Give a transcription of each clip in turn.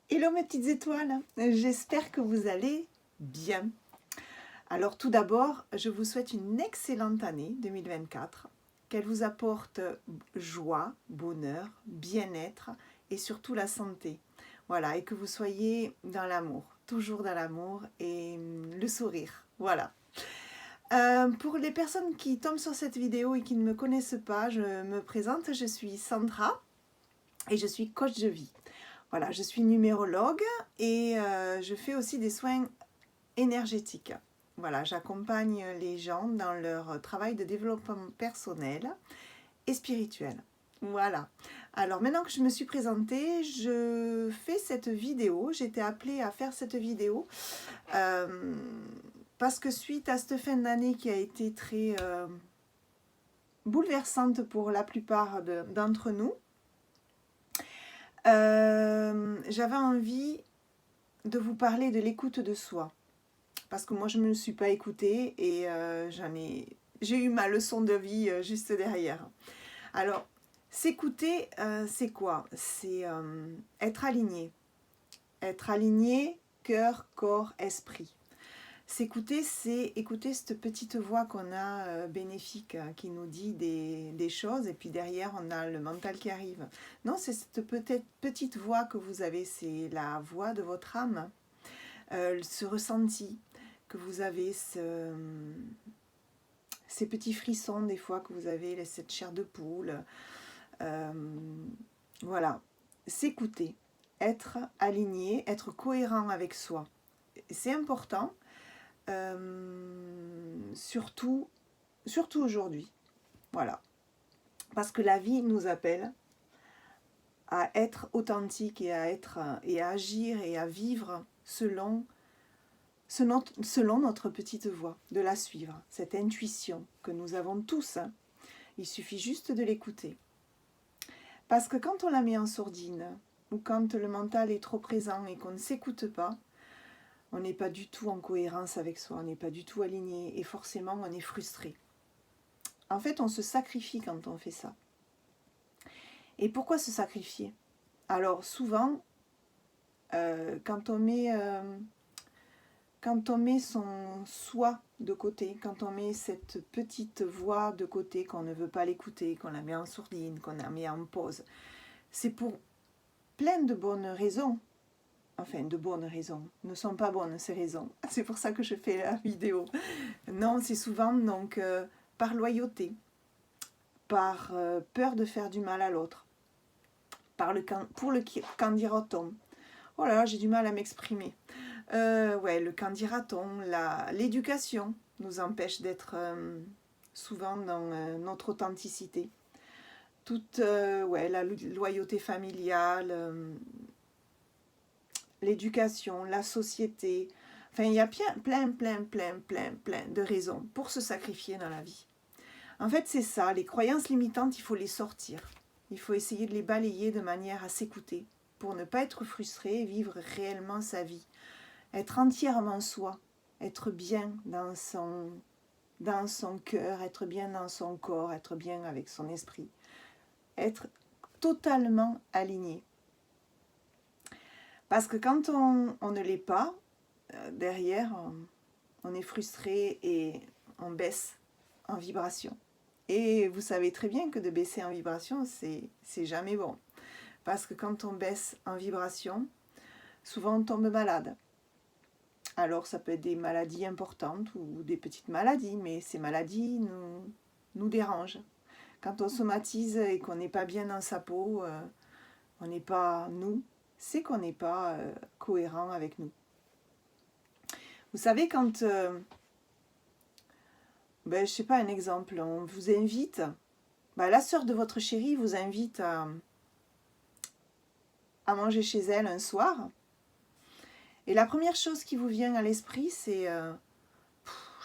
Hello mes petites étoiles, j'espère que vous allez bien. Alors tout d'abord, je vous souhaite une excellente année 2024, qu'elle vous apporte joie, bonheur, bien-être et surtout la santé. Voilà, et que vous soyez dans l'amour, toujours dans l'amour et le sourire. Voilà. Pour les personnes qui tombent sur cette vidéo et qui ne me connaissent pas, je me présente, je suis Sandra et je suis coach de vie. Voilà, je suis numérologue et je fais aussi des soins énergétiques. Voilà, j'accompagne les gens dans leur travail de développement personnel et spirituel. Voilà. Alors maintenant que je me suis présentée, je fais cette vidéo. J'étais appelée à faire cette vidéo parce que suite à cette fin d'année qui a été très bouleversante pour la plupart d'entre nous, j'avais envie de vous parler de l'écoute de soi. Parce que moi, je ne me suis pas écoutée et j'ai eu ma leçon de vie juste derrière. Alors, s'écouter, c'est quoi? C'est être aligné. Être aligné, cœur, corps, esprit. S'écouter, c'est écouter cette petite voix qu'on a bénéfique, qui nous dit des choses, et puis derrière, on a le mental qui arrive. Non, c'est cette petite voix que vous avez, c'est la voix de votre âme, ce ressenti que vous avez, ces petits frissons des fois que vous avez, cette chair de poule. Voilà, s'écouter, être aligné, être cohérent avec soi. C'est important, surtout aujourd'hui. Voilà, parce que la vie nous appelle à être authentique et à agir et à vivre selon notre petite voix, de la suivre, cette intuition que nous avons tous. Il suffit juste de l'écouter. Parce que quand on la met en sourdine, ou quand le mental est trop présent et qu'on ne s'écoute pas, on n'est pas du tout en cohérence avec soi, on n'est pas du tout aligné et forcément on est frustré. En fait, on se sacrifie quand on fait ça. Et pourquoi se sacrifier? Alors souvent, quand on met son soi de côté, quand on met cette petite voix de côté, qu'on ne veut pas l'écouter, qu'on la met en sourdine, qu'on la met en pause, c'est pour plein de bonnes raisons. Enfin, de bonnes raisons. Ne sont pas bonnes ces raisons. C'est pour ça que je fais la vidéo. Non, c'est souvent donc par loyauté, par peur de faire du mal à l'autre, pour le qu'en dira-t-on. Oh là là, j'ai du mal à m'exprimer. Ouais, le qu'en dira-t-on, l'éducation nous empêche d'être souvent dans notre authenticité. Toute la loyauté familiale, l'éducation, la société. Enfin, il y a plein de raisons pour se sacrifier dans la vie. En fait, c'est ça, les croyances limitantes, il faut les sortir. Il faut essayer de les balayer de manière à s'écouter pour ne pas être frustré et vivre réellement sa vie. Être entièrement soi, être bien dans son cœur, être bien dans son corps, être bien avec son esprit. Être totalement aligné. Parce que quand on ne l'est pas, derrière, on est frustré et on baisse en vibration. Et vous savez très bien que de baisser en vibration, c'est jamais bon. Parce que quand on baisse en vibration, souvent on tombe malade. Alors ça peut être des maladies importantes ou des petites maladies, mais ces maladies nous dérangent. Quand on somatise et qu'on n'est pas bien dans sa peau, on n'est pas nous, c'est qu'on n'est pas cohérent avec nous. Vous savez, quand, je sais pas, un exemple, on vous invite, la sœur de votre chérie vous invite à manger chez elle un soir, et la première chose qui vous vient à l'esprit, c'est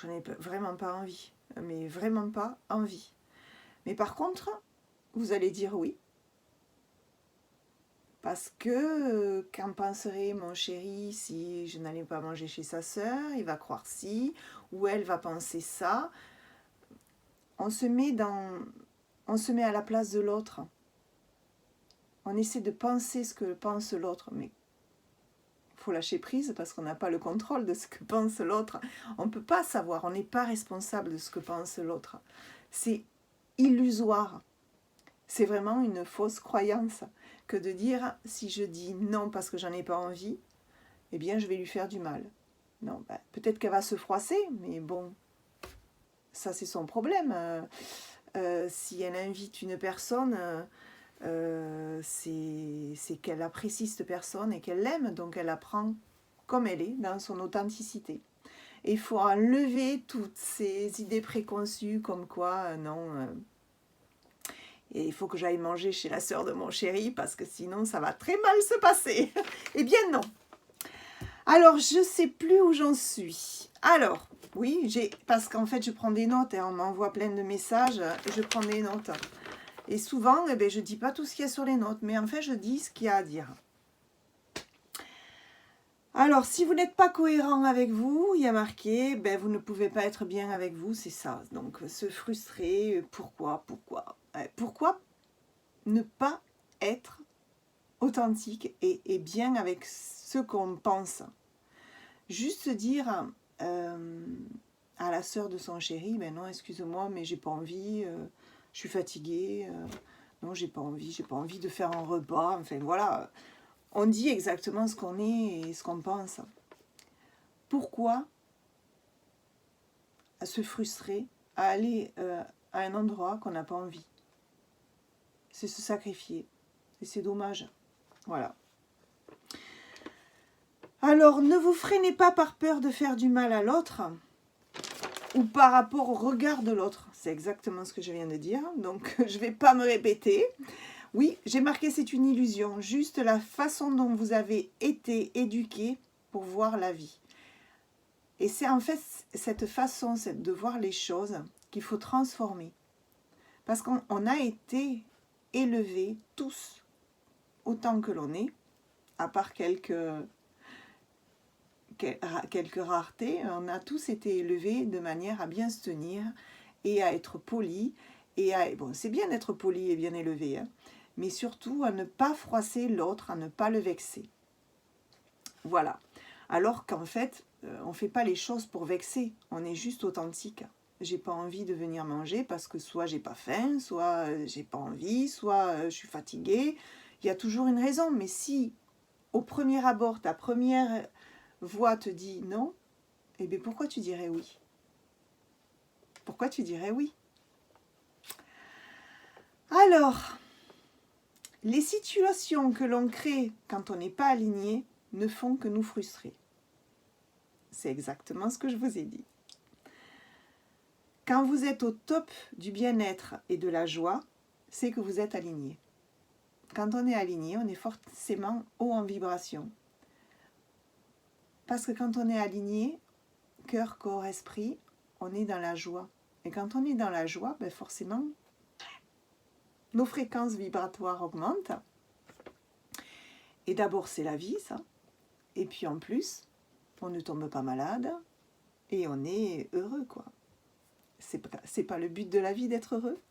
je n'ai vraiment pas envie, mais vraiment pas envie. Mais par contre, vous allez dire oui. Parce que qu'en penserait mon chéri si je n'allais pas manger chez sa sœur? Il va croire si, ou elle va penser ça. On se met à la place de l'autre. On essaie de penser ce que pense l'autre, mais faut lâcher prise parce qu'on n'a pas le contrôle de ce que pense l'autre. On ne peut pas savoir, on n'est pas responsable de ce que pense l'autre. C'est illusoire. C'est vraiment une fausse croyance que de dire si je dis non parce que j'en ai pas envie, eh bien je vais lui faire du mal. Non, ben, peut-être qu'elle va se froisser, mais bon, ça c'est son problème. Si elle invite une personne, c'est qu'elle apprécie cette personne et qu'elle l'aime, donc elle la prend comme elle est, dans son authenticité. Et il faut enlever toutes ces idées préconçues comme quoi, non, et il faut que j'aille manger chez la sœur de mon chéri parce que sinon ça va très mal se passer. Eh bien non. Alors, je ne sais plus où j'en suis. Alors, oui, parce qu'en fait, je prends des notes, on m'envoie plein de messages, je prends des notes. Et souvent, je ne dis pas tout ce qu'il y a sur les notes, mais en fait, je dis ce qu'il y a à dire. Alors, si vous n'êtes pas cohérent avec vous, il y a marqué, vous ne pouvez pas être bien avec vous, c'est ça. Donc, se frustrer, pourquoi ne pas être authentique et bien avec ce qu'on pense? Juste dire à la sœur de son chéri, non, excuse-moi, mais j'ai pas envie, je suis fatiguée, non, j'ai pas envie de faire un repas, enfin voilà. On dit exactement ce qu'on est et ce qu'on pense. Pourquoi se frustrer à aller à un endroit qu'on n'a pas envie? C'est se sacrifier. Et c'est dommage. Voilà. Alors, ne vous freinez pas par peur de faire du mal à l'autre ou par rapport au regard de l'autre. C'est exactement ce que je viens de dire. Donc, je ne vais pas me répéter. Oui, j'ai marqué c'est une illusion. Juste la façon dont vous avez été éduqué pour voir la vie. Et c'est en fait cette façon de voir les choses qu'il faut transformer. Parce qu'on a été élevés tous autant que l'on est, à part quelques raretés, on a tous été élevés de manière à bien se tenir et à être polis. Bon, c'est bien d'être poli et bien élevé, hein, mais surtout à ne pas froisser l'autre, à ne pas le vexer. Voilà. Alors qu'en fait, on ne fait pas les choses pour vexer, on est juste authentique. J'ai pas envie de venir manger parce que soit j'ai pas faim, soit j'ai pas envie, soit je suis fatiguée. Il y a toujours une raison, mais si au premier abord, ta première voix te dit non, eh bien pourquoi tu dirais oui? Pourquoi tu dirais oui? Alors, les situations que l'on crée quand on n'est pas aligné ne font que nous frustrer. C'est exactement ce que je vous ai dit. Quand vous êtes au top du bien-être et de la joie, c'est que vous êtes aligné. Quand on est aligné, on est forcément haut en vibration. Parce que quand on est aligné, cœur, corps, esprit, on est dans la joie. Et quand on est dans la joie, forcément, nos fréquences vibratoires augmentent. Et d'abord, c'est la vie, ça. Et puis en plus, on ne tombe pas malade et on est heureux, quoi. C'est pas le but de la vie d'être heureux.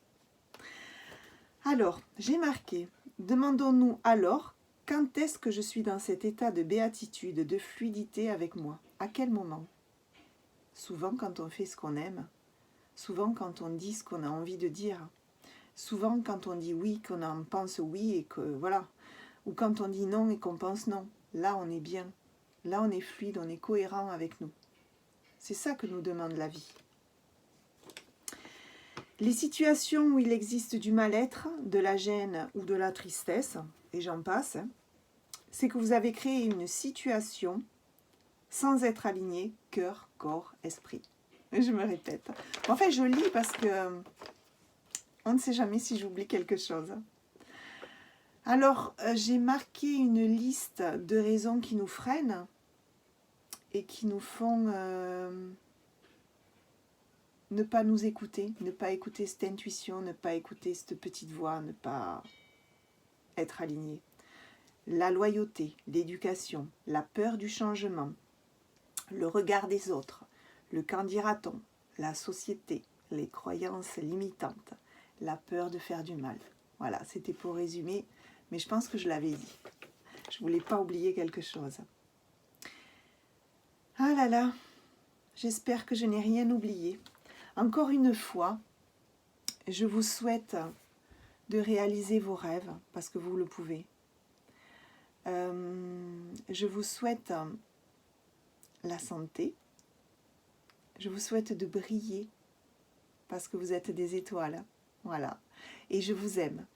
Alors, j'ai marqué, demandons-nous alors, quand est-ce que je suis dans cet état de béatitude, de fluidité avec moi? À quel moment? Souvent quand on fait ce qu'on aime, souvent quand on dit ce qu'on a envie de dire, souvent quand on dit oui, qu'on en pense oui et que voilà, ou quand on dit non et qu'on pense non. Là, on est bien. Là, on est fluide, on est cohérent avec nous. C'est ça que nous demande la vie. Les situations où il existe du mal-être, de la gêne ou de la tristesse, et j'en passe, c'est que vous avez créé une situation sans être aligné, cœur, corps, esprit. Et je me répète. En fait, je lis parce que on ne sait jamais si j'oublie quelque chose. Alors, j'ai marqué une liste de raisons qui nous freinent et qui nous font ne pas nous écouter, ne pas écouter cette intuition, ne pas écouter cette petite voix, ne pas être aligné. La loyauté, l'éducation, la peur du changement, le regard des autres, le qu'en dira-t-on, la société, les croyances limitantes, la peur de faire du mal. Voilà, c'était pour résumer, mais je pense que je l'avais dit. Je ne voulais pas oublier quelque chose. là là, j'espère que je n'ai rien oublié. Encore une fois, je vous souhaite de réaliser vos rêves, parce que vous le pouvez. Je vous souhaite la santé. Je vous souhaite de briller, parce que vous êtes des étoiles. Voilà. Et je vous aime.